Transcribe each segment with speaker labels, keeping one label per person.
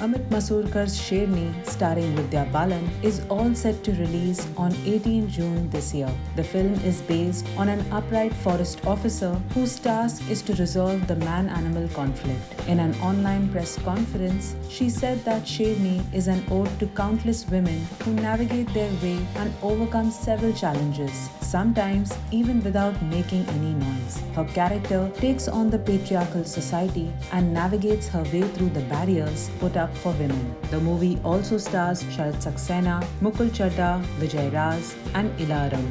Speaker 1: Amit Masurkar's Sherni, starring Vidya Balan, is all set to release on 18 June this year. The film is based on an upright forest officer whose task is to resolve the man-animal conflict. In an online press conference, she said that Sherni is an ode to countless women who navigate their way and overcome several challenges, sometimes even without making any noise. Her character takes on the patriarchal society and navigates her way through the barriers put up for women. The movie also stars Sharat Saxena, Mukul Chadha, Vijay Raz, and Ilaram.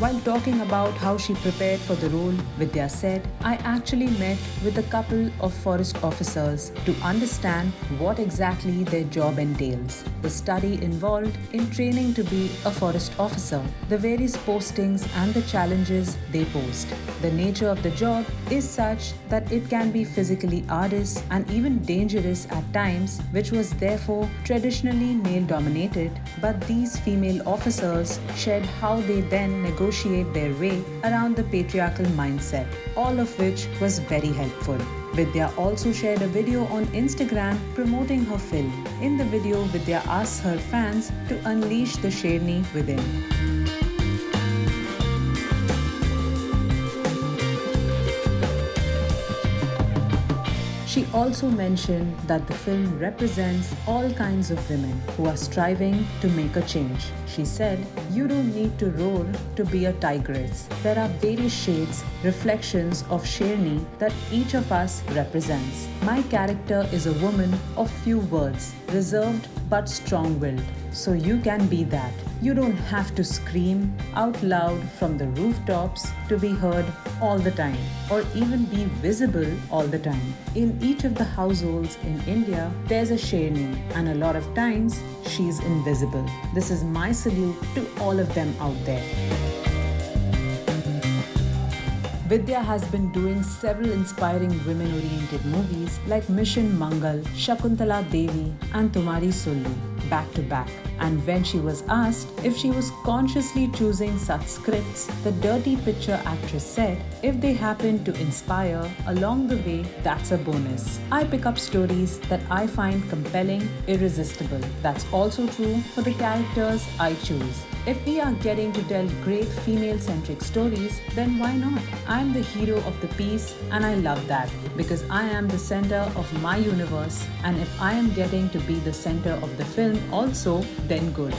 Speaker 1: While talking about how she prepared for the role, Vidya said, "I actually met with a couple of forest officers to understand what exactly their job entails. The study involved in training to be a forest officer, the various postings and the challenges they posed. The nature of the job is such that it can be physically arduous and even dangerous at times, which was therefore traditionally male-dominated, but these female officers shared how they then negotiate their way around the patriarchal mindset, all of which was very helpful." Vidya also shared a video on Instagram promoting her film. In the video, Vidya asks her fans to unleash the Sherni within. She also mentioned that the film represents all kinds of women who are striving to make a change. She said, "You don't need to roar to be a tigress. There are various shades, reflections of Sherni that each of us represents. My character is a woman of few words, reserved but strong-willed. So you can be that. You don't have to scream out loud from the rooftops to be heard all the time, or even be visible all the time. In each of the households in India, there's a Sherni, and a lot of times she's invisible. This is my salute to all of them out there." Vidya has been doing several inspiring women-oriented movies like Mission Mangal, Shakuntala Devi, and Tumhari Sullu back to back. And when she was asked if she was consciously choosing such scripts, the Dirty Picture actress said, "If they happen to inspire along the way, that's a bonus. I pick up stories that I find compelling, irresistible. That's also true for the characters I choose. If we are getting to tell great female-centric stories, then why not? I'm the hero of the piece and I love that because I am the center of my universe, and if I am getting to be the center of the film also, then good."